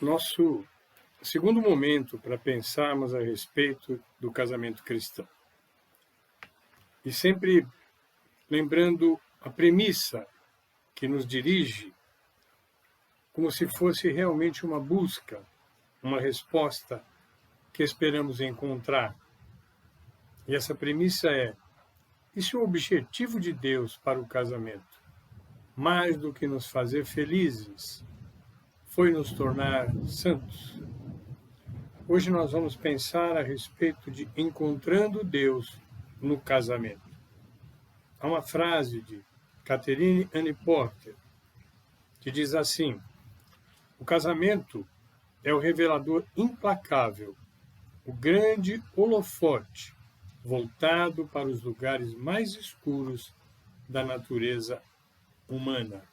Nosso segundo momento para pensarmos a respeito do casamento cristão. E sempre lembrando a premissa que nos dirige, como se fosse realmente uma busca, uma resposta que esperamos encontrar. E essa premissa é: e se o objetivo de Deus para o casamento, mais do que nos fazer felizes, foi nos tornar santos? Hoje nós vamos pensar a respeito de encontrando Deus no casamento. Há uma frase de Catherine Anne Porter que diz assim: o casamento é o revelador implacável, o grande holofote voltado para os lugares mais escuros da natureza humana.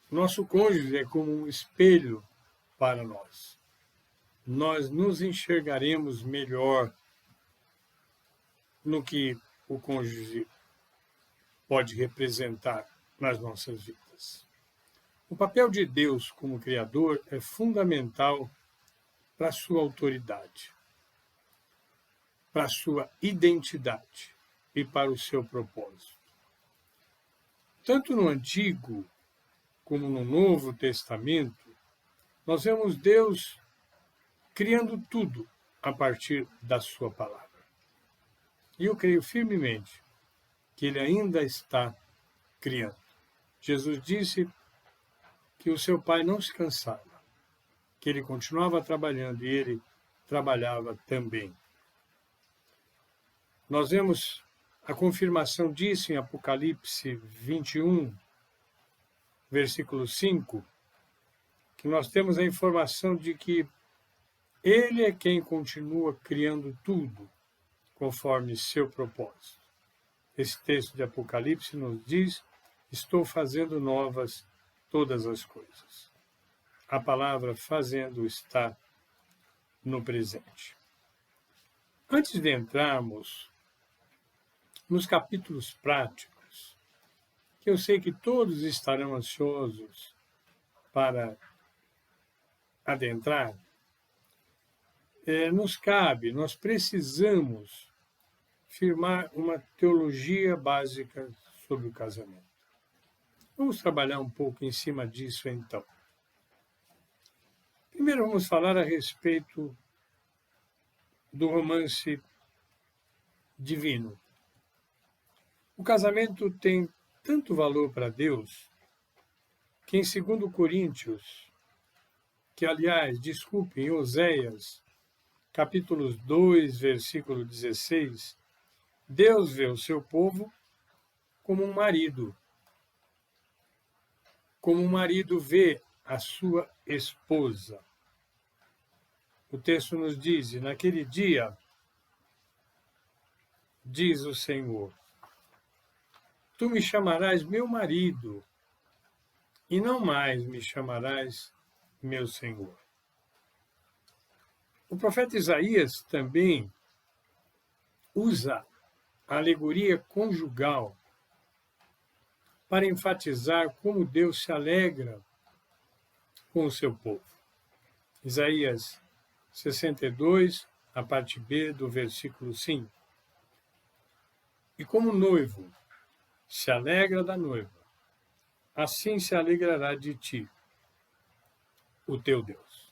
Nosso cônjuge é como um espelho para nós. Nós nos enxergaremos melhor no que o cônjuge pode representar nas nossas vidas. O papel de Deus como Criador é fundamental para a sua autoridade, para a sua identidade e para o seu propósito. Tanto no Antigo como no Novo Testamento, nós vemos Deus criando tudo a partir da sua palavra. E eu creio firmemente que Ele ainda está criando. Jesus disse que o seu Pai não se cansava, que Ele continuava trabalhando e Ele trabalhava também. Nós vemos a confirmação disso em Apocalipse 21, versículo 5, que nós temos a informação de que Ele é quem continua criando tudo conforme seu propósito. Esse texto de Apocalipse nos diz: estou fazendo novas todas as coisas. A palavra fazendo está no presente. Antes de entrarmos nos capítulos práticos, que eu sei que todos estarão ansiosos para adentrar, nós precisamos firmar uma teologia básica sobre o casamento. Vamos trabalhar um pouco em cima disso, então. Primeiro vamos falar a respeito do romance divino. O casamento tem tanto valor para Deus que em 2 Coríntios, em Oséias, capítulos 2, versículo 16, Deus vê o seu povo como um marido vê a sua esposa. O texto nos diz: e naquele dia, diz o Senhor, tu me chamarás meu marido, e não mais me chamarás meu Senhor. O profeta Isaías também usa a alegoria conjugal para enfatizar como Deus se alegra com o seu povo. Isaías 62, a parte B do versículo 5. E como o noivo se alegra da noiva, assim se alegrará de ti o teu Deus.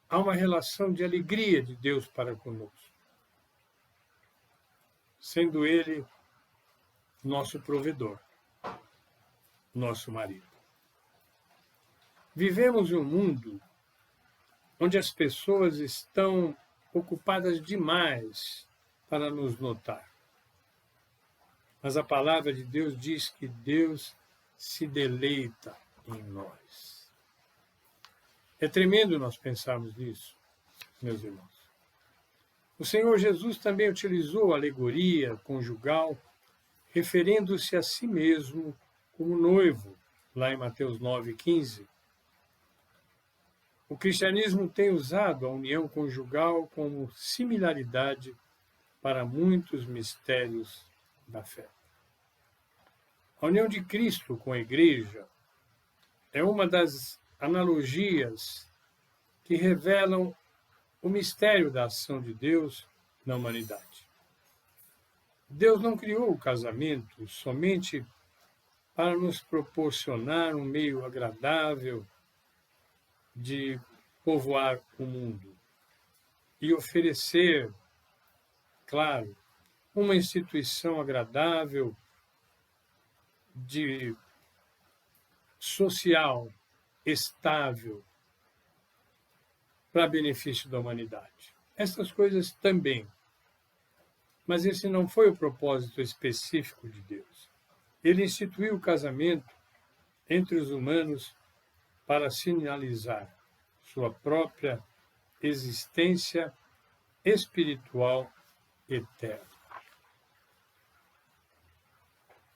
Há uma relação de alegria de Deus para conosco, sendo Ele nosso provedor, nosso marido. Vivemos em um mundo onde as pessoas estão ocupadas demais para nos notar. Mas a palavra de Deus diz que Deus se deleita em nós. É tremendo nós pensarmos nisso, meus irmãos. O Senhor Jesus também utilizou a alegoria conjugal, referindo-se a si mesmo como noivo, lá em Mateus 9,15. O cristianismo tem usado a união conjugal como similaridade para muitos mistérios da fé. A união de Cristo com a Igreja é uma das analogias que revelam o mistério da ação de Deus na humanidade. Deus não criou o casamento somente para nos proporcionar um meio agradável de povoar o mundo e oferecer, claro, uma instituição agradável de social, estável, para benefício da humanidade. Essas coisas também. Mas esse não foi o propósito específico de Deus. Ele instituiu o casamento entre os humanos para sinalizar sua própria existência espiritual eterna.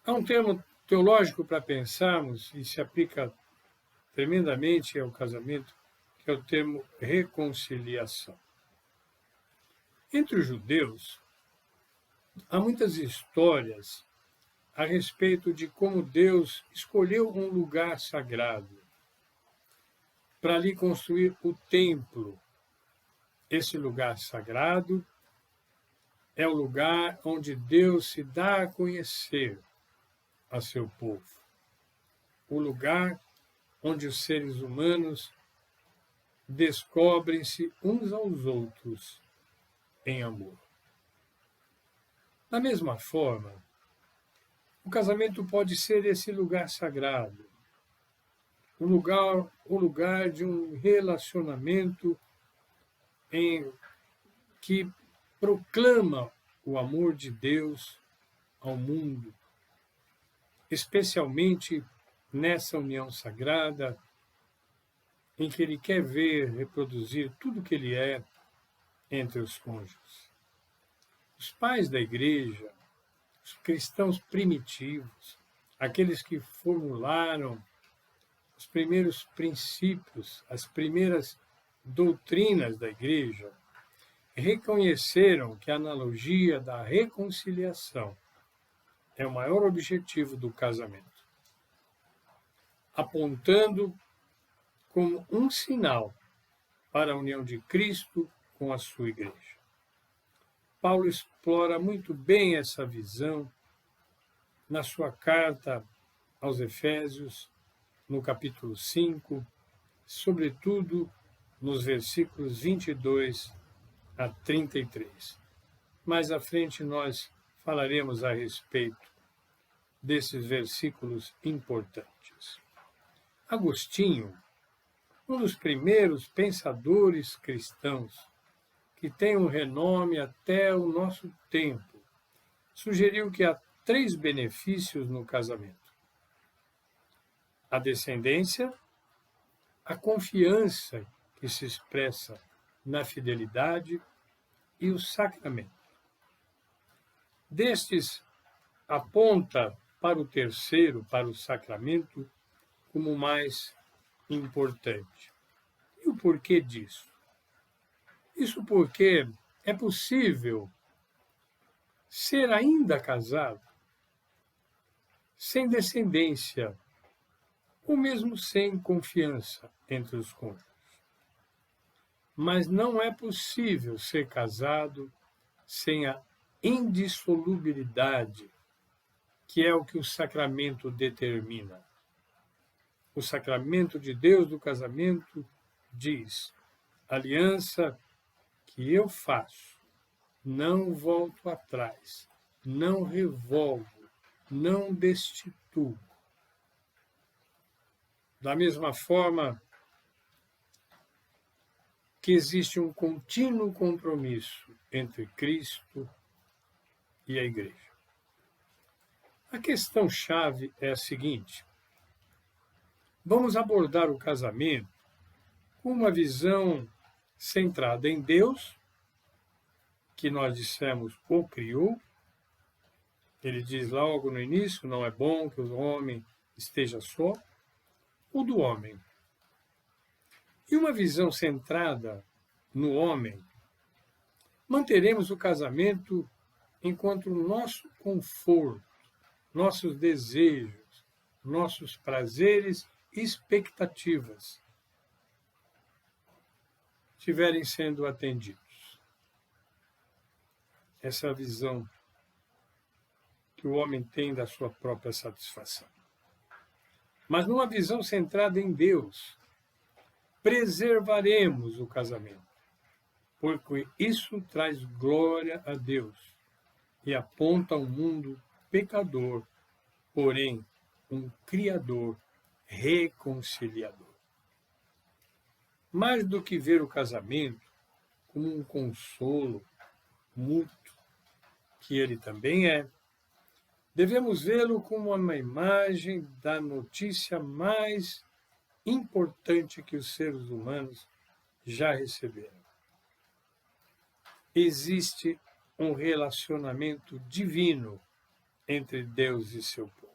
Há um termo teológico para pensarmos, e se aplica tremendamente ao casamento, que é o termo reconciliação. Entre os judeus, há muitas histórias a respeito de como Deus escolheu um lugar sagrado para ali construir o templo. Esse lugar sagrado é o lugar onde Deus se dá a conhecer a seu povo. O lugar onde os seres humanos descobrem-se uns aos outros em amor. Da mesma forma, o casamento pode ser esse lugar sagrado, o lugar de um relacionamento em que proclama o amor de Deus ao mundo, especialmente nessa união sagrada em que Ele quer ver reproduzir tudo o que Ele é entre os cônjuges. Os pais da Igreja, os cristãos primitivos, aqueles que formularam os primeiros princípios, as primeiras doutrinas da Igreja, reconheceram que a analogia da reconciliação é o maior objetivo do casamento, apontando como um sinal para a união de Cristo com a sua Igreja. Paulo explora muito bem essa visão na sua carta aos Efésios, no capítulo 5, sobretudo nos versículos 22 a 33. Mais à frente nós falaremos a respeito desses versículos importantes. Agostinho, um dos primeiros pensadores cristãos, que tem um renome até o nosso tempo, sugeriu que há 3 benefícios no casamento: a descendência, a confiança que se expressa na fidelidade e o sacramento. Destes, aponta para o terceiro, para o sacramento, como mais importante. E o porquê disso? Isso porque é possível ser ainda casado sem descendência, ou mesmo sem confiança entre os cônjuges. Mas não é possível ser casado sem a indissolubilidade, que é o que o sacramento determina. O sacramento de Deus do casamento diz: aliança que eu faço, não volto atrás, não revolvo, não destituo. Da mesma forma que existe um contínuo compromisso entre Cristo e a Igreja. A questão-chave é a seguinte: vamos abordar o casamento com uma visão centrada em Deus, que nós dissemos o criou. Ele diz logo no início: não é bom que o homem esteja só, ou do homem. E uma visão centrada no homem, manteremos o casamento enquanto o nosso conforto, nossos desejos, nossos prazeres expectativas estiverem sendo atendidos. Essa é a visão que o homem tem da sua própria satisfação. Mas numa visão centrada em Deus, preservaremos o casamento, porque isso traz glória a Deus e aponta um mundo pecador, porém um Criador reconciliador. Mais do que ver o casamento como um consolo mútuo, que ele também é, devemos vê-lo como uma imagem da notícia mais importante que os seres humanos já receberam. Existe um relacionamento divino entre Deus e seu povo,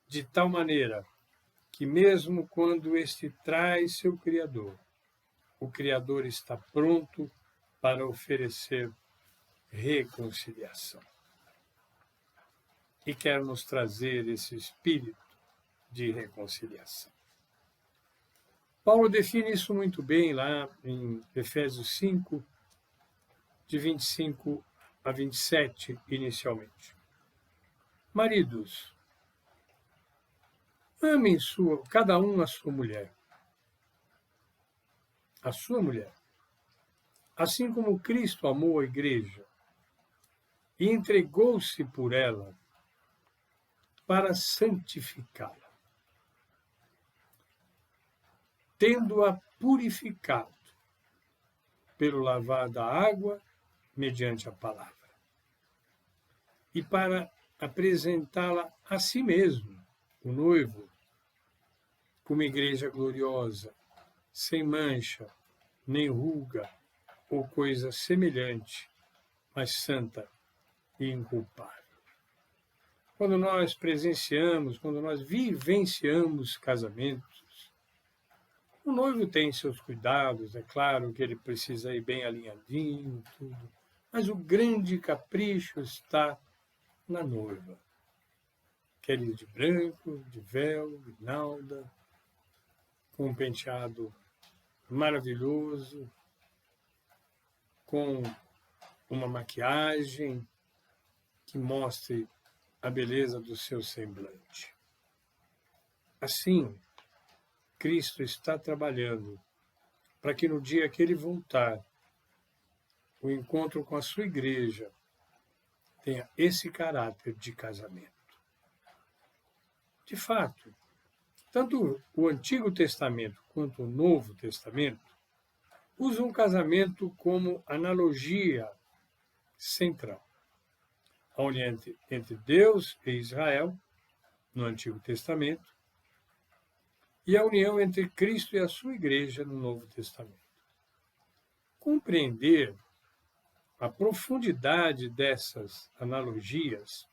de tal maneira que mesmo quando este traz seu Criador, o Criador está pronto para oferecer reconciliação. E quer nos trazer esse espírito de reconciliação. Paulo define isso muito bem lá em Efésios 5, de 25 a 27, inicialmente. Maridos, amem cada um a sua mulher, assim como Cristo amou a igreja e entregou-se por ela para santificá-la, tendo-a purificado pelo lavar da água mediante a palavra, e para apresentá-la a si mesmo, o noivo, como igreja gloriosa, sem mancha, nem ruga ou coisa semelhante, mas santa e inculpável. Quando nós presenciamos, quando nós vivenciamos casamentos, o noivo tem seus cuidados, é claro que ele precisa ir bem alinhadinho, tudo, mas o grande capricho está na noiva. Quer ir de branco, de véu, guirnalda, com um penteado maravilhoso, com uma maquiagem que mostre a beleza do seu semblante. Assim, Cristo está trabalhando para que no dia que ele voltar, o encontro com a sua igreja tenha esse caráter de casamento. De fato, tanto o Antigo Testamento quanto o Novo Testamento usam o casamento como analogia central. A união entre Deus e Israel, no Antigo Testamento, e a união entre Cristo e a sua igreja, no Novo Testamento. Compreender a profundidade dessas analogias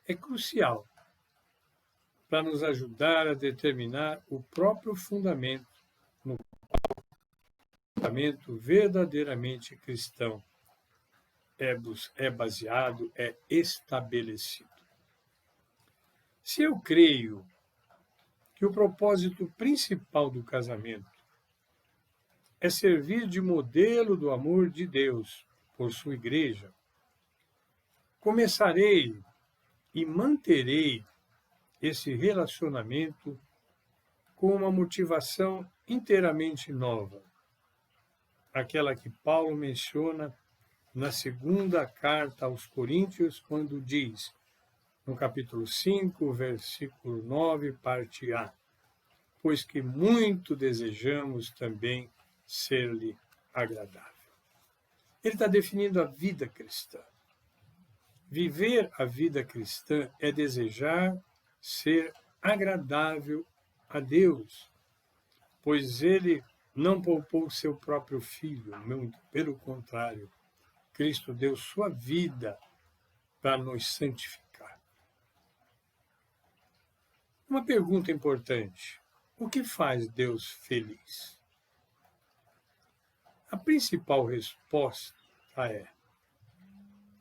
é crucial para nos ajudar a determinar o próprio fundamento, no fundamento verdadeiramente cristão é baseado, é estabelecido. Se eu creio que o propósito principal do casamento é servir de modelo do amor de Deus por sua igreja, começarei e manterei esse relacionamento com uma motivação inteiramente nova, aquela que Paulo menciona na segunda carta aos Coríntios, quando diz, no capítulo 5, versículo 9, parte A, pois que muito desejamos também ser-lhe agradável. Ele está definindo a vida cristã. Viver a vida cristã é desejar ser agradável a Deus, pois ele não poupou seu próprio filho, muito pelo contrário, Cristo deu sua vida para nos santificar. Uma pergunta importante: o que faz Deus feliz? A principal resposta é: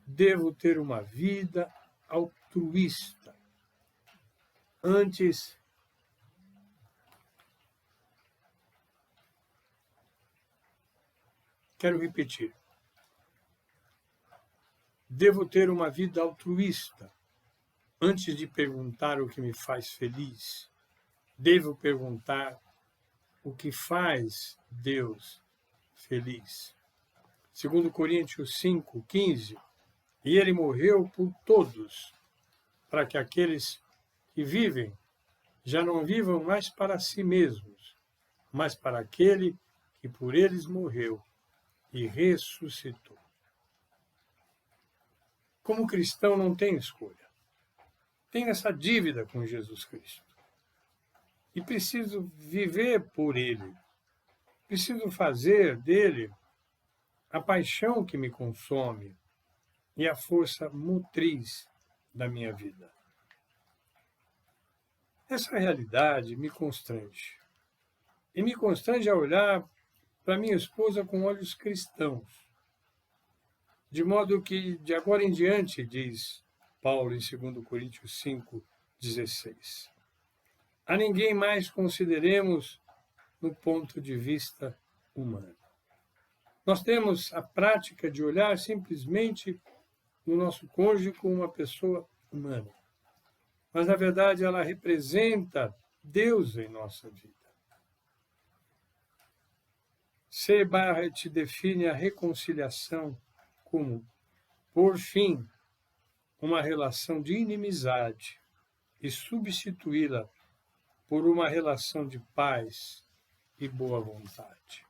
devo ter uma vida altruísta antes Quero repetir. Devo ter uma vida altruísta antes de perguntar o que me faz feliz. Devo perguntar o que faz Deus feliz. Segundo Coríntios 5:15, e ele morreu por todos, para que aqueles que vivem já não vivam mais para si mesmos, mas para aquele que por eles morreu e ressuscitou. Como cristão não tem escolha. Tenho essa dívida com Jesus Cristo. E preciso viver por Ele. Preciso fazer dele a paixão que me consome e a força motriz da minha vida. Essa realidade me constrange. E me constrange a olhar para minha esposa com olhos cristãos. De modo que, de agora em diante, diz Paulo em 2 Coríntios 5:16, a ninguém mais consideremos no ponto de vista humano. Nós temos a prática de olhar simplesmente no nosso cônjuge como uma pessoa humana. Mas, na verdade, ela representa Deus em nossa vida. C. Barrett define a reconciliação como, por fim, uma relação de inimizade e substituí-la por uma relação de paz e boa vontade.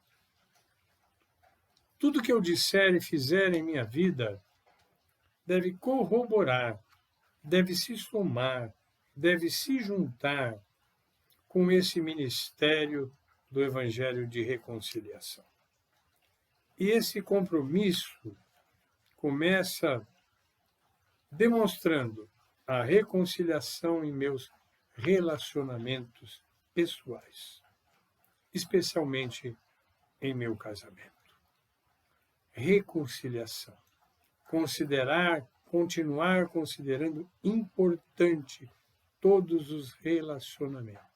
Tudo que eu disser e fizer em minha vida deve corroborar, deve se somar, deve se juntar com esse ministério do Evangelho de reconciliação. E esse compromisso começa demonstrando a reconciliação em meus relacionamentos pessoais, especialmente em meu casamento. Reconciliação. Continuar considerando importante todos os relacionamentos.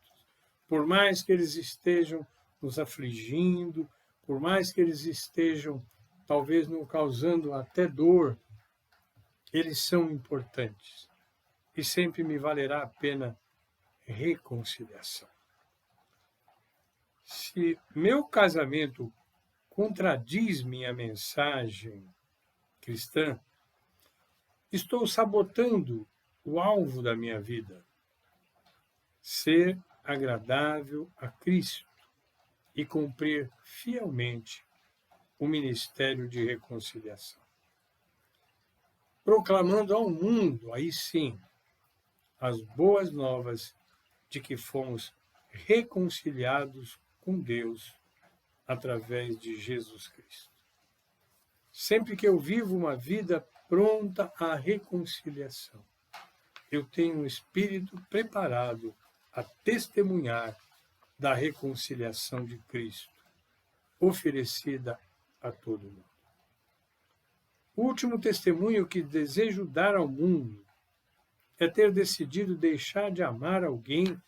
Por mais que eles estejam nos afligindo, por mais que eles estejam talvez nos causando até dor, eles são importantes. E sempre me valerá a pena reconciliação. Se meu casamento contradiz minha mensagem cristã, estou sabotando o alvo da minha vida, ser agradável a Cristo e cumprir fielmente o ministério de reconciliação. Proclamando ao mundo, aí sim, as boas novas de que fomos reconciliados com Deus através de Jesus Cristo. Sempre que eu vivo uma vida pronta à reconciliação, eu tenho um espírito preparado a testemunhar da reconciliação de Cristo, oferecida a todo mundo. O último testemunho que desejo dar ao mundo é ter decidido deixar de amar alguém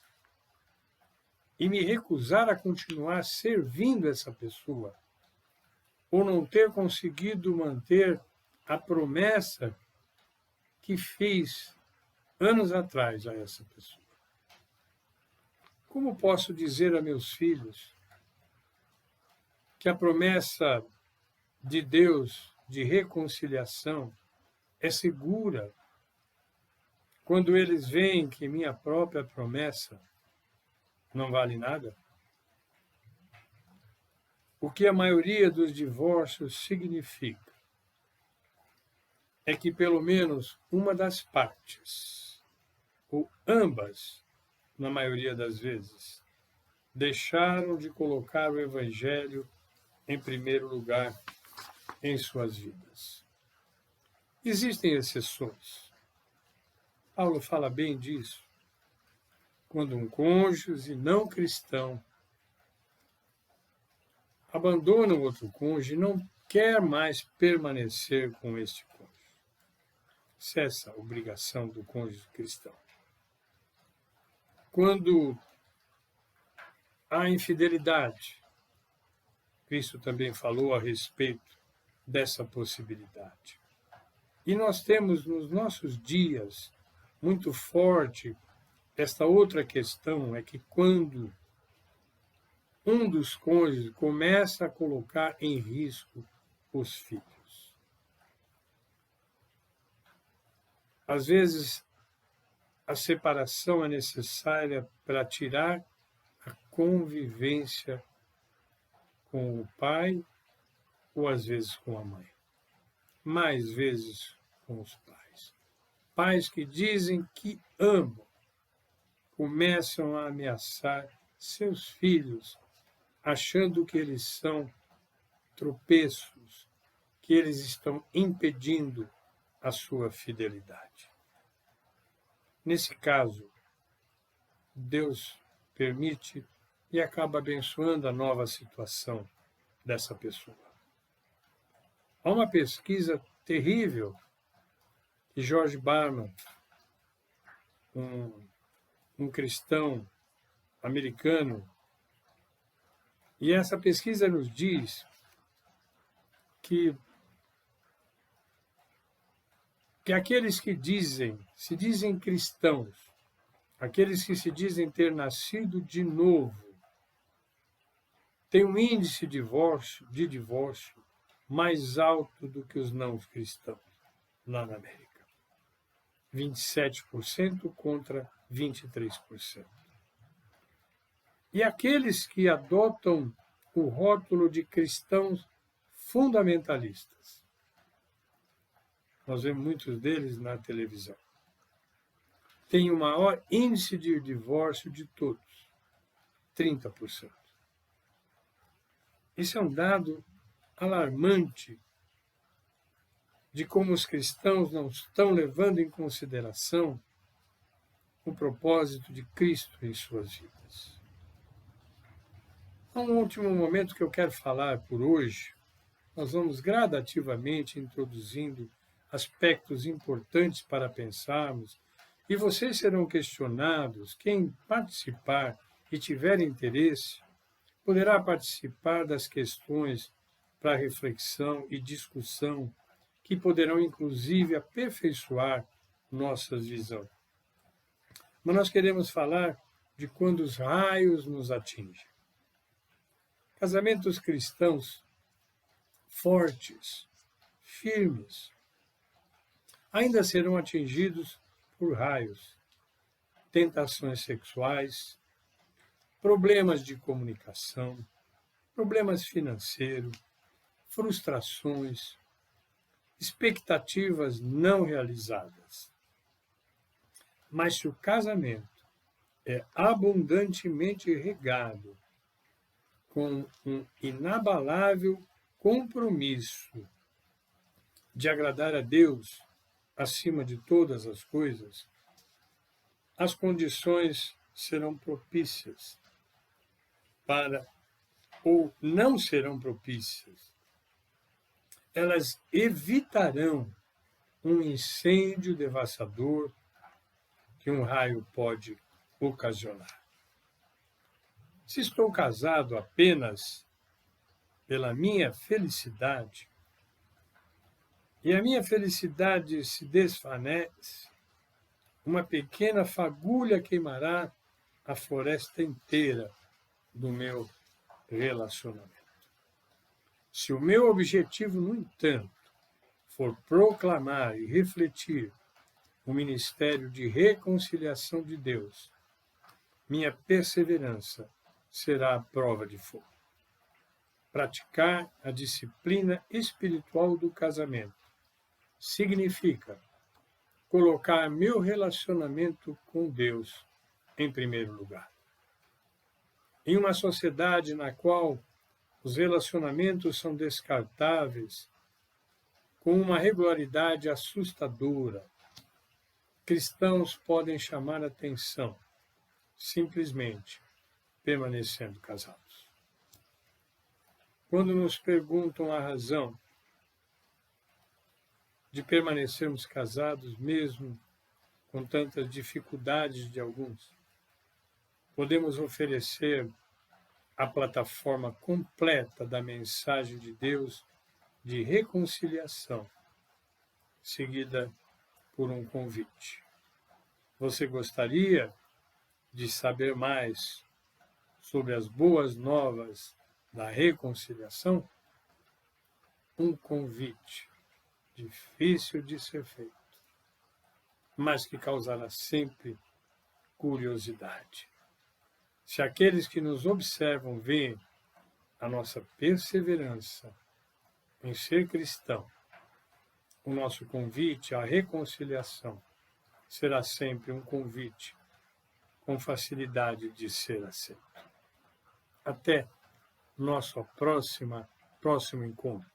e me recusar a continuar servindo essa pessoa, ou não ter conseguido manter a promessa que fiz anos atrás a essa pessoa. Como posso dizer a meus filhos que a promessa de Deus de reconciliação é segura quando eles veem que minha própria promessa não vale nada? O que a maioria dos divórcios significa é que pelo menos uma das partes, ou ambas, na maioria das vezes, deixaram de colocar o Evangelho em primeiro lugar em suas vidas. Existem exceções. Paulo fala bem disso. Quando um cônjuge não cristão abandona o outro cônjuge e não quer mais permanecer com este cônjuge. Cessa a obrigação do cônjuge cristão. Quando há infidelidade, Cristo também falou a respeito dessa possibilidade. E nós temos nos nossos dias muito forte esta outra questão, é que quando um dos cônjuges começa a colocar em risco os filhos. Às vezes, a separação é necessária para tirar a convivência com o pai ou às vezes com a mãe. Mais vezes com os pais. Pais que dizem que amam, começam a ameaçar seus filhos, achando que eles são tropeços, que eles estão impedindo a sua fidelidade. Nesse caso, Deus permite e acaba abençoando a nova situação dessa pessoa. Há uma pesquisa terrível de George Barna, um cristão americano, e essa pesquisa nos diz que aqueles que se dizem cristãos, aqueles que se dizem ter nascido de novo, têm um índice de divórcio mais alto do que os não cristãos lá na América. 27% contra 23%. E aqueles que adotam o rótulo de cristãos fundamentalistas, nós vemos muitos deles na televisão, têm o maior índice de divórcio de todos, 30%. Isso é um dado alarmante de como os cristãos não estão levando em consideração o propósito de Cristo em suas vidas. Há um último momento que eu quero falar por hoje. Nós vamos gradativamente introduzindo aspectos importantes para pensarmos, e vocês serão questionados. Quem participar e tiver interesse, poderá participar das questões para reflexão e discussão, que poderão, inclusive, aperfeiçoar nossa visão. Mas nós queremos falar de quando os raios nos atingem. Casamentos cristãos fortes, firmes, ainda serão atingidos por raios, tentações sexuais, problemas de comunicação, problemas financeiros, frustrações, expectativas não realizadas. Mas se o casamento é abundantemente regado com um inabalável compromisso de agradar a Deus acima de todas as coisas, as condições serão propícias para, ou não serão propícias. Elas evitarão um incêndio devastador que um raio pode ocasionar. Se estou casado apenas pela minha felicidade, e a minha felicidade se desvanece, uma pequena fagulha queimará a floresta inteira do meu relacionamento. Se o meu objetivo, no entanto, for proclamar e refletir o ministério de reconciliação de Deus, minha perseverança será a prova de fogo. Praticar a disciplina espiritual do casamento significa colocar meu relacionamento com Deus em primeiro lugar. Em uma sociedade na qual os relacionamentos são descartáveis com uma regularidade assustadora, cristãos podem chamar atenção simplesmente permanecendo casados. Quando nos perguntam a razão de permanecermos casados, mesmo com tantas dificuldades de alguns, podemos oferecer a plataforma completa da mensagem de Deus de reconciliação, seguida por um convite. Você gostaria de saber mais sobre as boas novas da reconciliação? Um convite difícil de ser feito, mas que causará sempre curiosidade. Se aqueles que nos observam veem a nossa perseverança em ser cristão, o nosso convite à reconciliação será sempre um convite com facilidade de ser aceito. Até nosso próximo encontro.